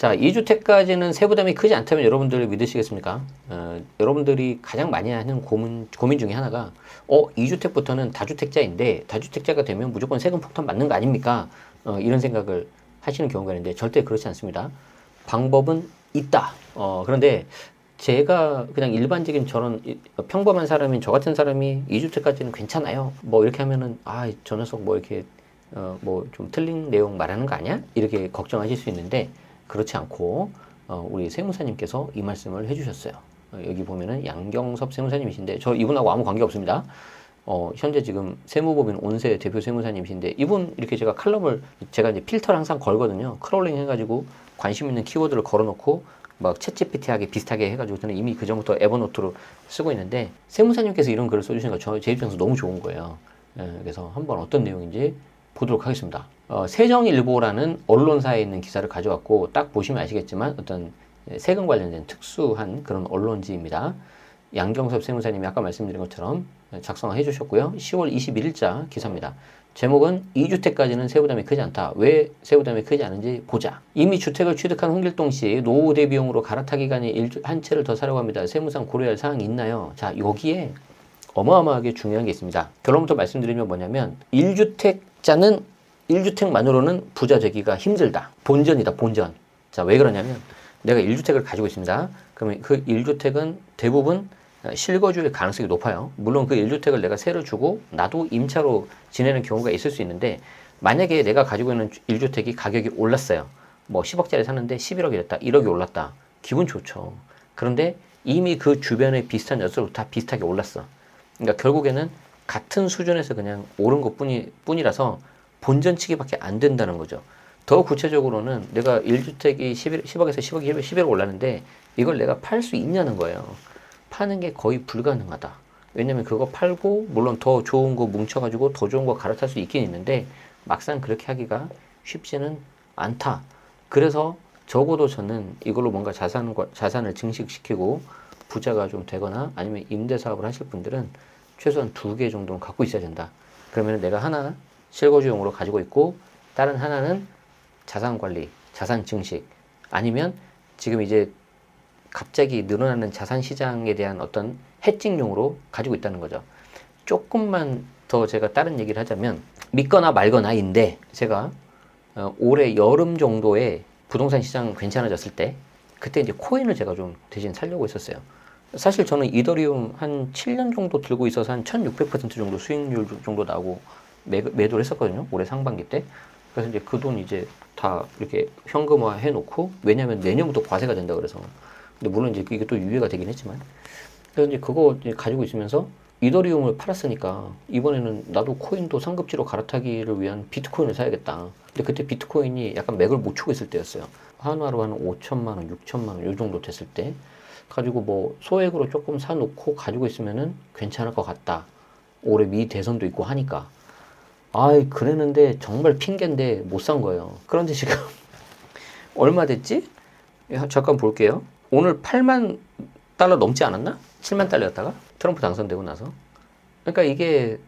자, 2주택까지는 세부담이 크지 않다면 여러분들 믿으시겠습니까? 여러분들이 가장 많이 하는 고민 중에 하나가 2주택부터는 다주택자인데 다주택자가 되면 무조건 세금 폭탄 맞는 거 아닙니까? 이런 생각을 하시는 경우가 있는데 절대 그렇지 않습니다. 방법은 있다. 그런데 제가 그냥 일반적인 저런 평범한 사람인 저 같은 사람이 2주택까지는 괜찮아요. 뭐 이렇게 하면은 저 녀석 뭐 이렇게 뭐 좀 틀린 내용 말하는 거 아니야? 이렇게 걱정하실 수 있는데 그렇지 않고 우리 세무사님께서 이 말씀을 해주셨어요. 여기 보면은 양경섭 세무사님이신데 저 이분하고 아무 관계 없습니다. 현재 지금 세무법인 온세 대표 세무사님이신데 이분 이렇게 제가 칼럼을 제가 이제 필터를 항상 걸거든요. 크롤링 해가지고 관심 있는 키워드를 걸어놓고 막 챗GPT하게 비슷하게 해가지고 저는 이미 그 전부터 에버노트로 쓰고 있는데 세무사님께서 이런 글을 써주시니까 제 입장에서 너무 좋은 거예요. 그래서 한번 어떤 내용인지 보도록 하겠습니다. 세정일보라는 언론사에 있는 기사를 가져왔고 딱 보시면 아시겠지만 어떤 세금 관련된 특수한 그런 언론지입니다. 양경섭 세무사님이 아까 말씀드린 것처럼 작성해 주셨고요. 10월 21일자 기사입니다. 제목은 2주택까지는 세부담이 크지 않다. 왜 세부담이 크지 않은지 보자. 이미 주택을 취득한 홍길동 씨 노후 대비용으로 갈아타 기간에 한 채를 더 사려고 합니다. 세무상 고려할 사항이 있나요? 자, 여기에 어마어마하게 중요한 게 있습니다. 결론부터 말씀드리면 뭐냐면 1주택자는 1주택만으로는 부자 되기가 힘들다. 본전이다, 본전. 자, 왜 그러냐면 내가 1주택을 가지고 있습니다. 그러면 그 1주택은 대부분 실거주일 가능성이 높아요. 물론 그 1주택을 내가 세를 주고 나도 임차로 지내는 경우가 있을 수 있는데 만약에 내가 가지고 있는 1주택이 가격이 올랐어요. 뭐 10억짜리 사는데 11억이 됐다. 1억이 올랐다. 기분 좋죠. 그런데 이미 그 주변에 비슷한 여수로 다 비슷하게 올랐어. 그러니까 결국에는 같은 수준에서 그냥 오른 것 뿐이라서 본전치기밖에 안 된다는 거죠. 더 구체적으로는 내가 1주택이 10억에서 11억 올랐는데 이걸 내가 팔 수 있냐는 거예요. 파는 게 거의 불가능하다. 왜냐면 그거 팔고 물론 더 좋은 거 뭉쳐가지고 더 좋은 거 갈아탈 수 있긴 있는데 막상 그렇게 하기가 쉽지는 않다. 그래서 적어도 저는 이걸로 뭔가 자산을 증식시키고 부자가 좀 되거나 아니면 임대사업을 하실 분들은 최소한 2개 정도는 갖고 있어야 된다. 그러면 내가 하나 실거주용으로 가지고 있고 다른 하나는 자산관리, 자산 증식 아니면 지금 이제 갑자기 늘어나는 자산 시장에 대한 어떤 해칭용으로 가지고 있다는 거죠. 조금만 더 제가 다른 얘기를 하자면 믿거나 말거나인데 제가 올해 여름 정도에 부동산 시장 괜찮아졌을 때 그때 이제 코인을 제가 좀 대신 살려고 했었어요. 사실 저는 이더리움 한 7년 정도 들고 있어서 한 1600% 정도 수익률 정도 나오고 매도를 했었거든요. 올해 상반기 때. 그래서 이제 그 돈 이제 다 이렇게 현금화 해놓고 왜냐면 내년부터 과세가 된다 그래서. 근데 물론 이제 이게 또 유예가 되긴 했지만. 그래서 이제 그거 이제 가지고 있으면서 이더리움을 팔았으니까 이번에는 나도 코인도 상급지로 갈아타기를 위한 비트코인을 사야겠다. 근데 그때 비트코인이 약간 맥을 못 추고 있을 때였어요. 한화로 한 5천만 원, 6천만 원 요 정도 됐을 때. 가지고 뭐 소액으로 조금 사놓고 가지고 있으면은 괜찮을 것 같다. 올해 미 대선도 있고 하니까. 그랬는데 정말 핑계인데 못 산 거예요. 그런데 지금 얼마 됐지? 잠깐 볼게요. 오늘 8만 달러 넘지 않았나? 7만 달러였다가 트럼프 당선되고 나서. 그러니까 이게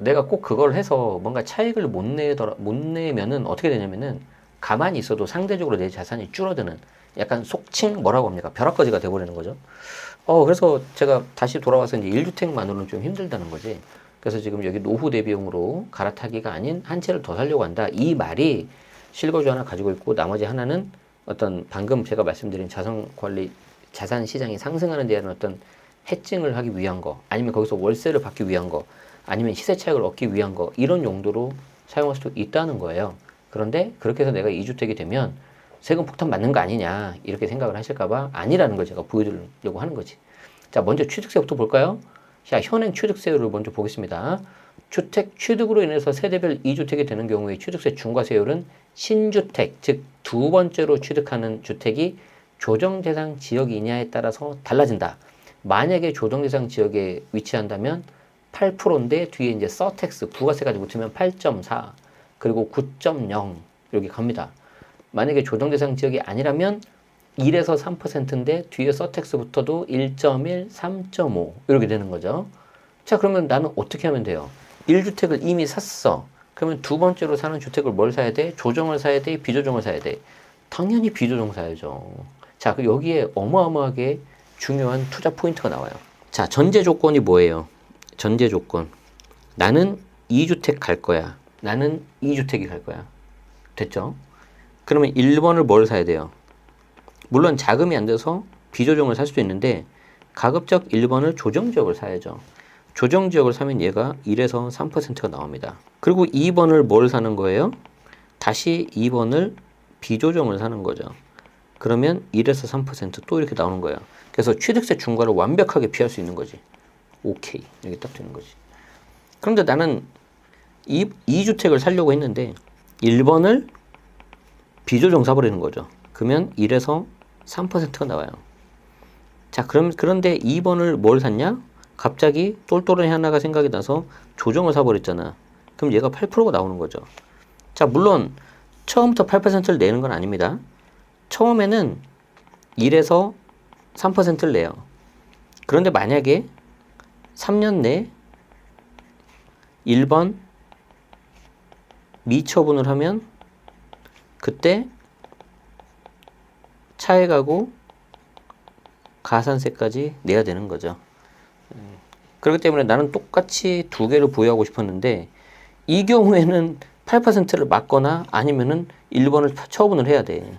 내가 꼭 그걸 해서 뭔가 차익을 못 내면은 어떻게 되냐면은 가만히 있어도 상대적으로 내 자산이 줄어드는 약간 속칭 뭐라고 합니까? 벼락거지가 돼버리는 거죠. 그래서 제가 다시 돌아와서 이제 1주택만으로는 좀 힘들다는 거지. 그래서 지금 여기 노후 대비용으로 갈아타기가 아닌 한 채를 더 살려고 한다. 이 말이 실거주 하나 가지고 있고 나머지 하나는 어떤 방금 제가 말씀드린 자산 시장이 상승하는 데 대한 어떤 해칭을 하기 위한 거, 아니면 거기서 월세를 받기 위한 거, 아니면 시세 차익을 얻기 위한 거, 이런 용도로 사용할 수도 있다는 거예요. 그런데 그렇게 해서 내가 2주택이 되면 세금 폭탄 맞는 거 아니냐 이렇게 생각을 하실까봐 아니라는 걸 제가 보여드리려고 하는 거지. 자, 먼저 취득세부터 볼까요? 자, 현행 취득세율을 먼저 보겠습니다. 주택 취득으로 인해서 세대별 2주택이 되는 경우에 취득세 중과세율은 신주택, 즉 두 번째로 취득하는 주택이 조정대상 지역이냐에 따라서 달라진다. 만약에 조정대상 지역에 위치한다면 8%인데 뒤에 이제 서택스, 부가세까지 붙으면 8.4, 그리고 9.0 이렇게 갑니다. 만약에 조정대상 지역이 아니라면 1에서 3%인데 뒤에 서택스 붙어도 1.1, 3.5 이렇게 되는 거죠. 자, 그러면 나는 어떻게 하면 돼요? 1주택을 이미 샀어. 그러면 두 번째로 사는 주택을 뭘 사야 돼? 조정을 사야 돼? 비조정을 사야 돼? 당연히 비조정 사야죠. 자, 그 여기에 어마어마하게 중요한 투자 포인트가 나와요. 자, 전제 조건이 뭐예요? 전제 조건. 나는 2주택 갈 거야. 나는 2주택이 갈 거야. 됐죠? 그러면 1번을 뭘 사야 돼요? 물론 자금이 안 돼서 비조정을 살 수도 있는데 가급적 1번을 조정지역을 사야죠. 조정지역을 사면 얘가 1에서 3%가 나옵니다. 그리고 2번을 뭘 사는 거예요? 다시 2번을 비조정을 사는 거죠. 그러면 1에서 3% 또 이렇게 나오는 거예요. 그래서 취득세 중과를 완벽하게 피할 수 있는 거지. 오케이. 이렇게 딱 되는 거지. 그런데 나는 2주택을 사려고 했는데 1번을 비조정 사버리는 거죠. 그러면 1에서 3%가 나와요. 자, 그런데 2번을 뭘 샀냐? 갑자기 똘똘한 하나가 생각이 나서 조정을 사버렸잖아. 그럼 얘가 8%가 나오는 거죠. 자, 물론 처음부터 8%를 내는 건 아닙니다. 처음에는 1에서 3%를 내요. 그런데 만약에 3년 내에 1번 미처분을 하면 그때 차액하고 가산세까지 내야 되는 거죠. 그렇기 때문에 나는 똑같이 두 개를 보유하고 싶었는데 이 경우에는 8%를 맞거나 아니면은 1번을 처분을 해야 돼.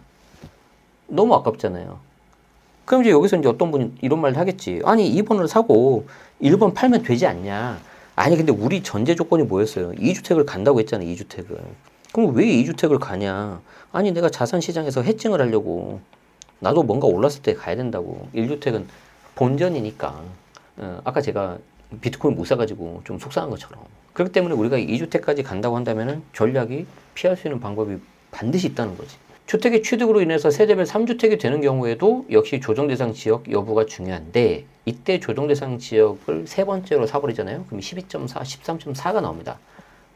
너무 아깝잖아요. 그럼 이제 여기서 이제 어떤 분이 이런 말을 하겠지. 아니 2번을 사고 1번 팔면 되지 않냐. 아니 근데 우리 전제 조건이 뭐였어요? 2주택을 간다고 했잖아. 2주택을. 그럼 왜 2주택을 가냐. 아니 내가 자산시장에서 해칭을 하려고. 나도 뭔가 올랐을 때 가야 된다고. 1주택은 본전이니까. 아까 제가 비트코인 못 사가지고 좀 속상한 것처럼. 그렇기 때문에 우리가 2주택까지 간다고 한다면은 전략이 피할 수 있는 방법이 반드시 있다는 거지. 주택의 취득으로 인해서 세대별 3주택이 되는 경우에도 역시 조정대상 지역 여부가 중요한데 이때 조정대상 지역을 세 번째로 사버리잖아요. 그럼 12.4, 13.4가 나옵니다.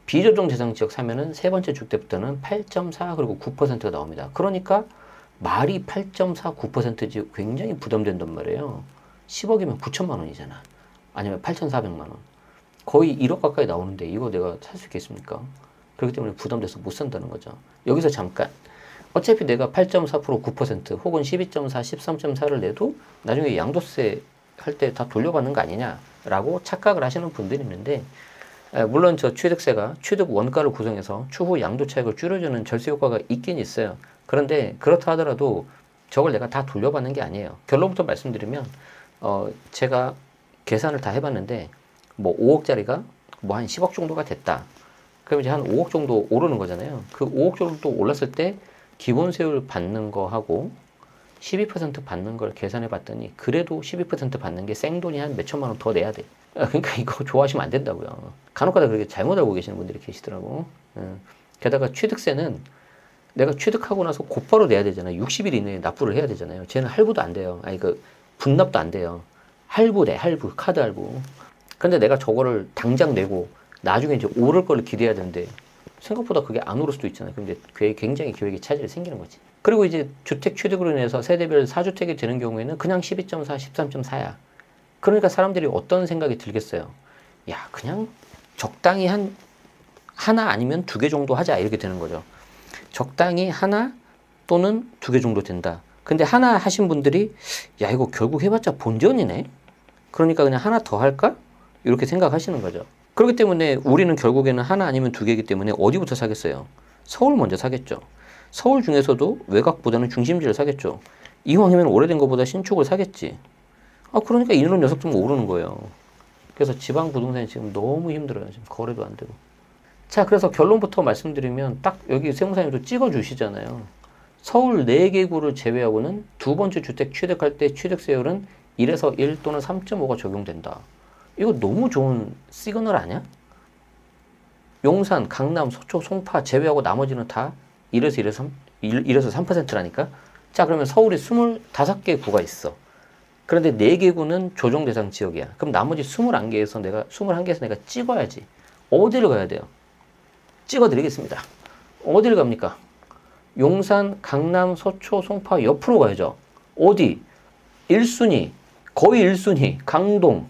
비조정 대상 지역 사면은 세 번째 주 때부터는 8.4 그리고 9%가 나옵니다. 그러니까 말이 8.4, 9%지 굉장히 부담된단 말이에요. 10억이면 9천만 원이잖아. 아니면 8,400만 원. 거의 1억 가까이 나오는데 이거 내가 살 수 있겠습니까? 그렇기 때문에 부담돼서 못 산다는 거죠. 여기서 잠깐. 어차피 내가 8.4%, 9% 혹은 12.4, 13.4를 내도 나중에 양도세 할 때 다 돌려받는 거 아니냐라고 착각을 하시는 분들이 있는데 물론 저 취득세가 취득 원가를 구성해서 추후 양도 차익을 줄여주는 절세 효과가 있긴 있어요. 그런데 그렇다 하더라도 저걸 내가 다 돌려받는 게 아니에요. 결론부터 말씀드리면 제가 계산을 다 해봤는데 뭐 5억짜리가 뭐 한 10억 정도가 됐다. 그럼 이제 한 5억 정도 오르는 거잖아요. 그 5억 정도 올랐을 때 기본세율 받는 거 하고 12% 받는 걸 계산해 봤더니 그래도 12% 받는 게 생돈이 한 몇천만 원 더 내야 돼. 그러니까 이거 좋아하시면 안 된다고요. 간혹가다 그렇게 잘못 알고 계시는 분들이 계시더라고. 게다가 취득세는 내가 취득하고 나서 곧바로 내야 되잖아요. 60일 이내에 납부를 해야 되잖아요. 쟤는 할부도 안 돼요. 아니 그 분납도 안 돼요. 할부돼, 할부, 카드 할부. 근데 내가 저거를 당장 내고 나중에 이제 오를 걸 기대해야 되는데 생각보다 그게 안 오를 수도 있잖아요. 그럼 이제 굉장히 계획에 차질이 생기는 거지. 그리고 이제 주택 취득으로 인해서 세대별 4주택이 되는 경우에는 그냥 12.4, 13.4야. 그러니까 사람들이 어떤 생각이 들겠어요? 야, 그냥 적당히 하나 아니면 2개 정도 하자. 이렇게 되는 거죠. 적당히 하나 또는 2개 정도 된다. 근데 하나 하신 분들이 야, 이거 결국 해봤자 본전이네. 그러니까 그냥 하나 더 할까? 이렇게 생각하시는 거죠. 그렇기 때문에 우리는 결국에는 하나 아니면 2개이기 때문에 어디부터 사겠어요? 서울 먼저 사겠죠. 서울 중에서도 외곽보다는 중심지를 사겠죠. 이왕이면 오래된 것보다 신축을 사겠지. 그러니까 이런 녀석들은 오르는 거예요. 그래서 지방 부동산이 지금 너무 힘들어요. 지금 거래도 안 되고. 자, 그래서 결론부터 말씀드리면 딱 여기 세무사님도 찍어주시잖아요. 서울 4개구를 제외하고는 두 번째 주택 취득할 때 취득세율은 1에서 1 또는 3.5가 적용된다. 이거 너무 좋은 시그널 아니야? 용산, 강남, 서초, 송파 제외하고 나머지는 다 1에서 3%라니까? 자, 그러면 서울이 25개 구가 있어. 그런데 4개 구는 조정 대상 지역이야. 그럼 나머지 21개에서 내가 찍어야지. 어디를 가야 돼요? 찍어드리겠습니다. 어디를 갑니까? 용산, 강남, 서초, 송파 옆으로 가야죠. 어디? 1순위, 거의 1순위, 강동,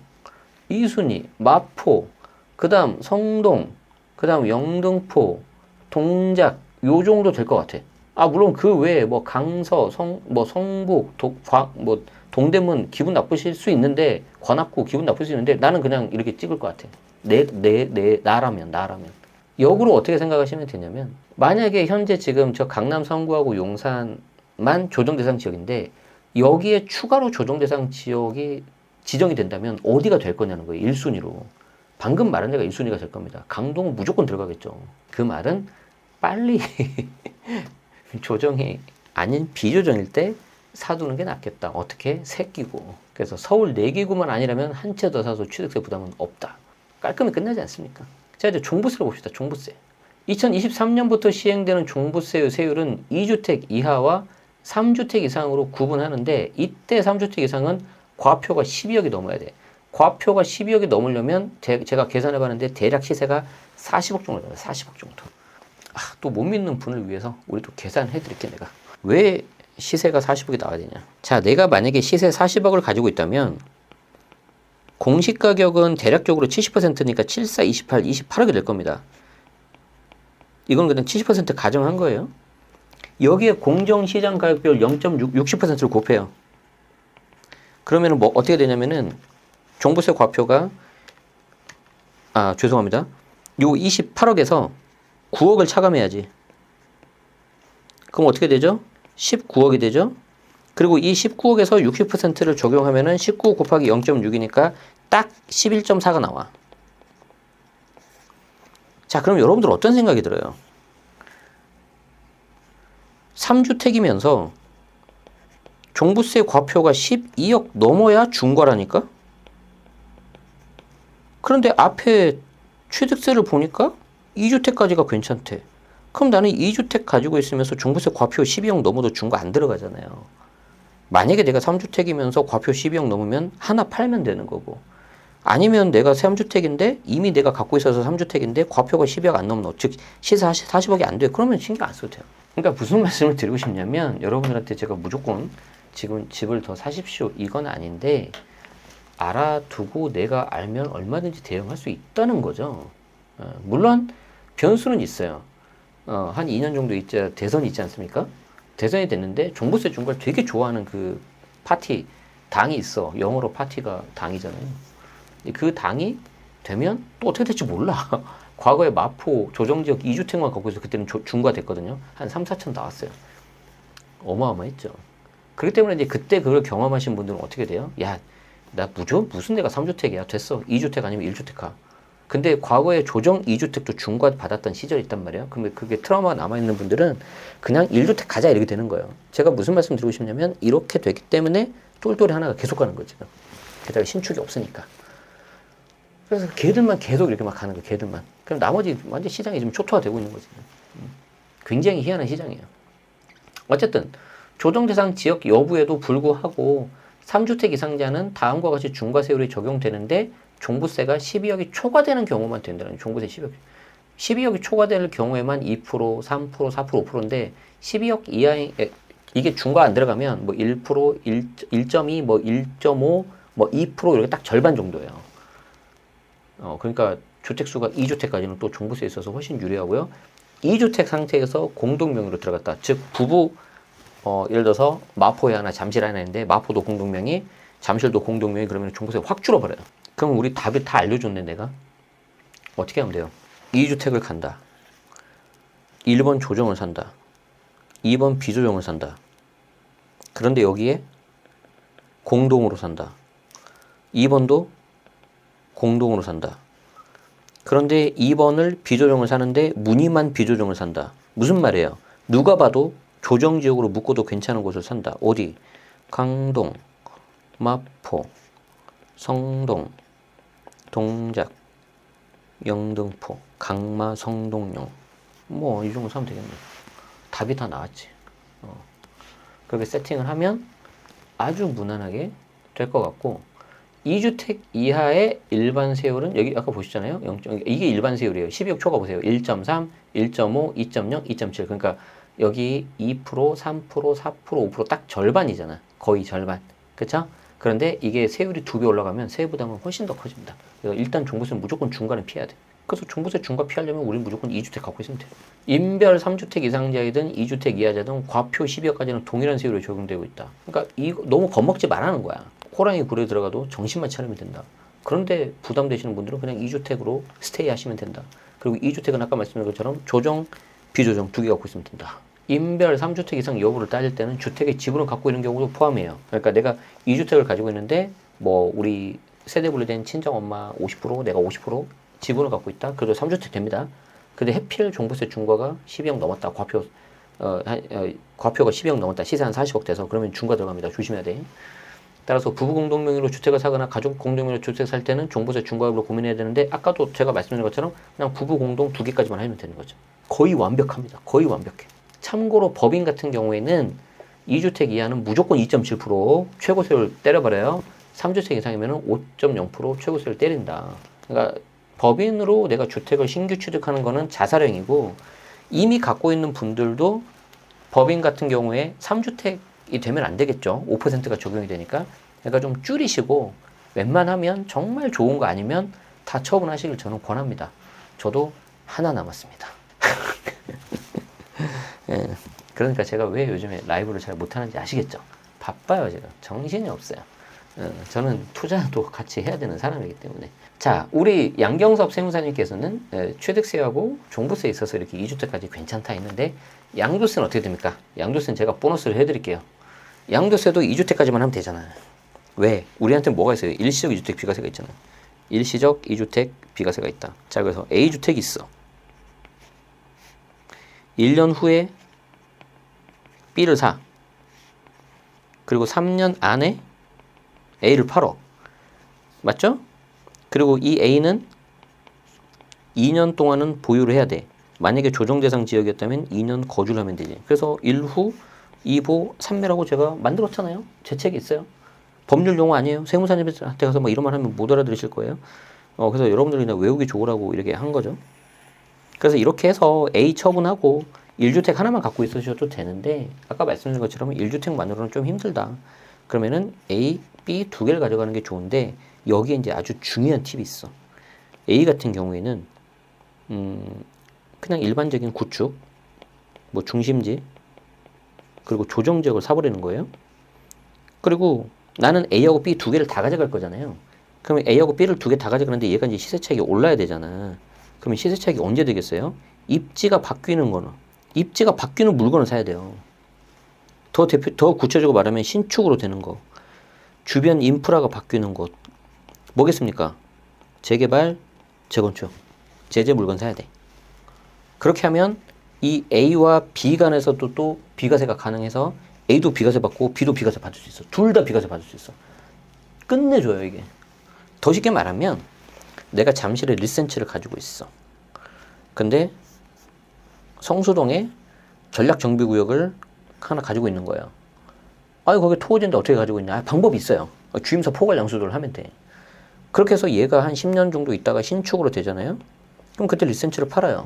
2순위, 마포, 그 다음 성동, 그 다음 영등포, 동작, 요 정도 될 것 같아. 물론 그 외에 뭐 강서, 성북, 동대문 기분 나쁘실 수 있는데, 관악구 기분 나쁠 수 있는데, 나는 그냥 이렇게 찍을 것 같아. 나라면. 역으로 어떻게 생각하시면 되냐면, 만약에 현재 지금 저 강남 성구하고 용산만 조정 대상 지역인데, 여기에 추가로 조정 대상 지역이 지정이 된다면 어디가 될 거냐는 거예요. 1순위로. 방금 말한 데가 1순위가 될 겁니다. 강동은 무조건 들어가겠죠. 그 말은 빨리 조정이 아닌 비조정일 때 사두는 게 낫겠다. 어떻게? 세 끼고. 그래서 서울 4기구만 아니라면 한 채 더 사서 취득세 부담은 없다. 깔끔히 끝나지 않습니까? 자, 이제 종부세로 봅시다. 종부세. 2023년부터 시행되는 종부세 세율은 2주택 이하와 3주택 이상으로 구분하는데, 이때 3주택 이상은 과표가 12억이 넘어야 돼. 과표가 12억이 넘으려면 제가 계산해 봤는데 대략 시세가 40억 정도 됩니다. 40억 정도. 또 못 믿는 분을 위해서 우리도 계산해 드릴게. 내가 왜 시세가 40억이 나와야 되냐. 자, 내가 만약에 시세 40억을 가지고 있다면 공시 가격은 대략적으로 70%니까 74, 28, 28억이 될 겁니다. 이건 그냥 70% 가정한 거예요. 여기에 공정시장 가격별 0.60%를 곱해요. 그러면은 뭐 어떻게 되냐면은 종부세 과표가 죄송합니다. 요 28억에서 9억을 차감해야지. 그럼 어떻게 되죠? 19억이 되죠? 그리고 이 19억에서 60%를 적용하면은 19 곱하기 0.6이니까 딱 11.4가 나와. 자, 그럼 여러분들 어떤 생각이 들어요? 3주택이면서 종부세 과표가 12억 넘어야 준 거라니까? 그런데 앞에 취득세를 보니까 2주택까지가 괜찮대. 그럼 나는 2주택 가지고 있으면서 종부세 과표 12억 넘어도 준 거 안 들어가잖아요. 만약에 내가 3주택이면서 과표 12억 넘으면 하나 팔면 되는 거고, 아니면 내가 3주택인데 이미 내가 갖고 있어서 3주택인데 과표가 12억 안 넘는, 즉 시세 40억이 안 돼. 그러면 신경 안 써도 돼요. 그러니까 무슨 말씀을 드리고 싶냐면, 여러분들한테 제가 무조건 지금 집을 더 사십시오 이건 아닌데, 알아두고 내가 알면 얼마든지 대응할 수 있다는 거죠. 물론 변수는 있어요. 한 2년 정도 대선이 있지 않습니까? 대선이 됐는데 종부세 준 걸 되게 좋아하는 그 파티, 당이 있어. 영어로 파티가 당이잖아요. 그 당이 되면 또 어떻게 될지 몰라. 과거에 마포 조정지역 2주택만 갖고 있어. 그때는 중과 됐거든요. 한 3, 4천 나왔어요. 어마어마했죠. 그렇기 때문에 이제 그때 그걸 경험하신 분들은 어떻게 돼요? 야, 나 무슨 내가 3주택이야. 됐어. 2주택 아니면 1주택 가. 근데 과거에 조정 2주택도 중과 받았던 시절이 있단 말이에요. 그러면 그게 트라우마가 남아있는 분들은 그냥 1주택 가자 이렇게 되는 거예요. 제가 무슨 말씀 드리고 싶냐면, 이렇게 되기 때문에 똘똘이 하나가 계속 가는 거지. 게다가 신축이 없으니까. 그래서 걔들만 계속 이렇게 막 가는 거예요. 걔들만. 그럼 나머지 완전 시장이 지금 초토화되고 있는 거지. 굉장히 희한한 시장이에요. 어쨌든 조정 대상 지역 여부에도 불구하고 3주택 이상자는 다음과 같이 중과세율이 적용되는데, 종부세가 12억이 초과되는 경우만 된다는, 종부세 12억. 12억이 초과될 경우에만 2%, 3%, 4%, 5%인데 12억 이하에 이게 중과 안 들어가면 뭐 1%, 1.2, 뭐 1.5, 뭐 2% 이렇게 딱 절반 정도예요. 그러니까 주택수가 2주택까지는 또 종부세에 있어서 훨씬 유리하고요. 2주택 상태에서 공동명의로 들어갔다. 즉 부부 예를 들어서 마포에 하나, 잠실 하나 있는데 마포도 공동명의, 잠실도 공동명의, 그러면 종부세가 확 줄어버려요. 그럼 우리 답이 다 알려줬네, 내가. 어떻게 하면 돼요? 2주택을 간다. 1번 조정을 산다. 2번 비조정을 산다. 그런데 여기에 공동으로 산다. 2번도 공동으로 산다. 그런데 2번을 비조정을 사는데 무늬만 비조정을 산다. 무슨 말이에요? 누가 봐도 조정지역으로 묶어도 괜찮은 곳을 산다. 어디? 강동, 마포, 성동, 동작, 영등포, 강마, 성동용. 뭐 이 정도 사면 되겠네. 답이 다 나왔지. 그렇게 세팅을 하면 아주 무난하게 될 것 같고, 2주택 이하의 일반 세율은 여기 아까 보시잖아요. 이게 일반 세율이에요. 12억 초과 보세요. 1.3, 1.5, 2.0, 2.7. 그러니까 여기 2%, 3%, 4%, 5% 딱 절반이잖아. 거의 절반. 그쵸? 그런데 이게 세율이 2배 올라가면 세부담은 훨씬 더 커집니다. 그래서 일단 종부세는 무조건 중간에 피해야 돼. 그래서 종부세 중과 피하려면 우린 무조건 2주택 갖고 있으면 돼요. 인별 3주택 이상자이든 2주택 이하자든 과표 12억까지는 동일한 세율이 적용되고 있다. 그러니까 이거 너무 겁먹지 말라는 거야. 호랑이 굴에 들어가도 정신만 차리면 된다. 그런데 부담되시는 분들은 그냥 2주택으로 스테이 하시면 된다. 그리고 2주택은 아까 말씀드린 것처럼 조정, 비조정 두 개 갖고 있으면 된다. 인별 3주택 이상 여부를 따질 때는 주택의 지분을 갖고 있는 경우도 포함해요. 그러니까 내가 2주택을 가지고 있는데 뭐 우리 세대 분리된 친정엄마 50%, 내가 50% 지분을 갖고 있다. 그래도 3주택 됩니다. 근데 해필 종부세 중과가 12억 넘었다. 과표가 12억 넘었다. 시세 한 40억 돼서 그러면 중과 들어갑니다. 조심해야 돼. 따라서 부부 공동명의로 주택을 사거나 가족 공동명의로 주택 살 때는 종부세 중과율로 고민해야 되는데 아까도 제가 말씀드린 것처럼 그냥 부부 공동 두 개까지만 하면 되는 거죠. 거의 완벽합니다. 거의 완벽해. 참고로 법인 같은 경우에는 2주택 이하는 무조건 2.7% 최고세율 때려버려요. 3주택 이상이면 5.0% 최고세율 때린다. 그러니까 법인으로 내가 주택을 신규 취득하는 거는 자살행위고 이미 갖고 있는 분들도 법인 같은 경우에 3주택이 되면 안 되겠죠. 5%가 적용이 되니까. 그러니까 좀 줄이시고 웬만하면 정말 좋은 거 아니면 다 처분하시길 저는 권합니다. 저도 하나 남았습니다. 예, 그러니까 제가 왜 요즘에 라이브를 잘 못하는지 아시겠죠? 바빠요, 제가. 정신이 없어요. 저는 투자도 같이 해야 되는 사람이기 때문에. 자, 우리 양경섭 세무사님께서는 취득세하고 종부세에 있어서 이렇게 2주택까지 괜찮다 했는데 양도세는 어떻게 됩니까? 양도세는 제가 보너스를 해드릴게요. 양도세도 2주택까지만 하면 되잖아요. 왜? 우리한테는 뭐가 있어요? 일시적 2주택 비과세가 있잖아요. 일시적 2주택 비과세가 있다. 자, 그래서 A주택이 있어. 1년 후에 B를 사. 그리고 3년 안에 A를 팔어. 맞죠? 그리고 이 A는 2년 동안은 보유를 해야 돼. 만약에 조정 대상 지역이었다면 2년 거주를 하면 되지. 그래서 1후, 2보, 3매라고 제가 만들었잖아요. 제 책에 있어요. 법률 용어 아니에요. 세무사님한테 가서 뭐 이런 말 하면 못 알아들으실 거예요. 그래서 여러분들이 그냥 외우기 좋으라고 이렇게 한 거죠. 그래서 이렇게 해서 A 처분하고 1주택 하나만 갖고 있으셔도 되는데 아까 말씀드린 것처럼 1주택만으로는 좀 힘들다. 그러면은 A, B 두 개를 가져가는 게 좋은데 여기에 이제 아주 중요한 팁이 있어. A 같은 경우에는 그냥 일반적인 구축, 뭐 중심지, 그리고 조정 지역을 사버리는 거예요. 그리고 나는 A하고 B 두 개를 다 가져갈 거잖아요. 그러면 A하고 B를 두 개 다 가져가는데 얘가 이제 시세 차익이 올라야 되잖아. 그러면 시세 차익이 언제 되겠어요? 입지가 바뀌는 거는, 입지가 바뀌는 물건을 사야 돼요. 더 구체적으로 말하면 신축으로 되는 거, 주변 인프라가 바뀌는 것, 뭐겠습니까? 재개발, 재건축, 제재 물건 사야 돼. 그렇게 하면 이 A와 B 간에서도 또 비과세가 가능해서 A도 비과세 받고 B도 비과세 받을 수 있어. 둘 다 비과세 받을 수 있어. 끝내줘요, 이게. 더 쉽게 말하면 내가 잠실에 리센치를 가지고 있어. 근데 성수동에 전략정비구역을 하나 가지고 있는 거예요. 아니 거기 토지인데 어떻게 가지고 있냐? 방법이 있어요. 주임사 포괄 양수도를 하면 돼. 그렇게 해서 얘가 한 10년 정도 있다가 신축으로 되잖아요. 그럼 그때 리센치를 팔아요.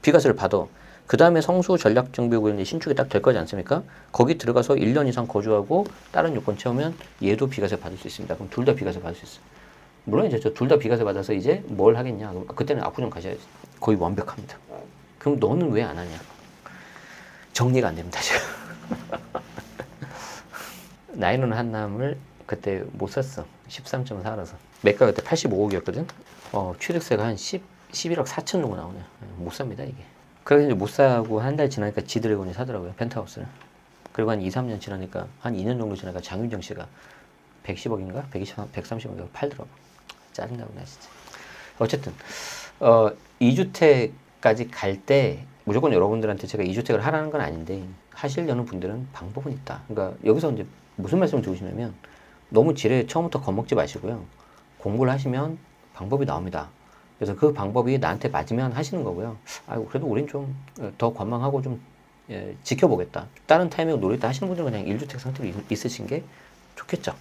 비과세를 받아. 그 다음에 성수 전략정비구역이 신축이 딱 될 거지 않습니까? 거기 들어가서 1년 이상 거주하고 다른 요건 채우면 얘도 비과세 받을 수 있습니다. 그럼 둘 다 비과세 받을 수 있어요. 물론 이제 저 둘 다 비과세 받아서 이제 뭘 하겠냐? 그때는 압구정 가셔야지. 거의 완벽합니다. 그럼 너는 왜 안 하냐? 정리가 안 됩니다, 지금. 나이로는 한남을 그때 못 샀어. 13.4라서. 매가 그때 85억이었거든? 취득세가 한 11억 4천 정도 나오네. 못 삽니다, 이게. 그래서 이제 못 사고 한 달 지나니까 지드래곤이 사더라고요, 펜트하우스를. 그리고 한 2, 3년 지나니까, 한 2년 정도 지나니까 장윤정 씨가 110억인가? 130억인가 팔더라고. 짜증나구나, 진짜. 어쨌든, 2주택까지 갈 때 무조건 여러분들한테 제가 2주택을 하라는 건 아닌데, 하시려는 분들은 방법은 있다. 그러니까 여기서 이제 무슨 말씀을 드리고 싶냐면, 너무 지레 처음부터 겁먹지 마시고요. 공부를 하시면 방법이 나옵니다. 그래서 그 방법이 나한테 맞으면 하시는 거고요. 아이고, 그래도 우린 좀 더 관망하고 좀 지켜보겠다. 다른 타이밍을 노리다 하시는 분들은 그냥 1주택 상태로 있으신 게 좋겠죠.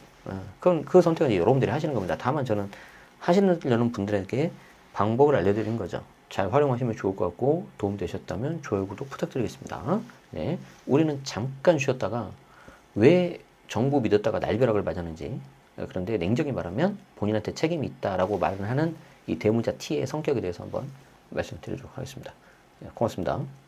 그럼 그 선택은 이제 여러분들이 하시는 겁니다. 다만 저는 하시려는 분들에게 방법을 알려드리는 거죠. 잘 활용하시면 좋을 것 같고 도움되셨다면 좋아요, 구독 부탁드리겠습니다. 네, 우리는 잠깐 쉬었다가 왜 정부 믿었다가 날벼락을 맞았는지, 그런데 냉정히 말하면 본인한테 책임이 있다라고 말을 하는 이 대문자 T의 성격에 대해서 한번 말씀드리도록 하겠습니다. 고맙습니다.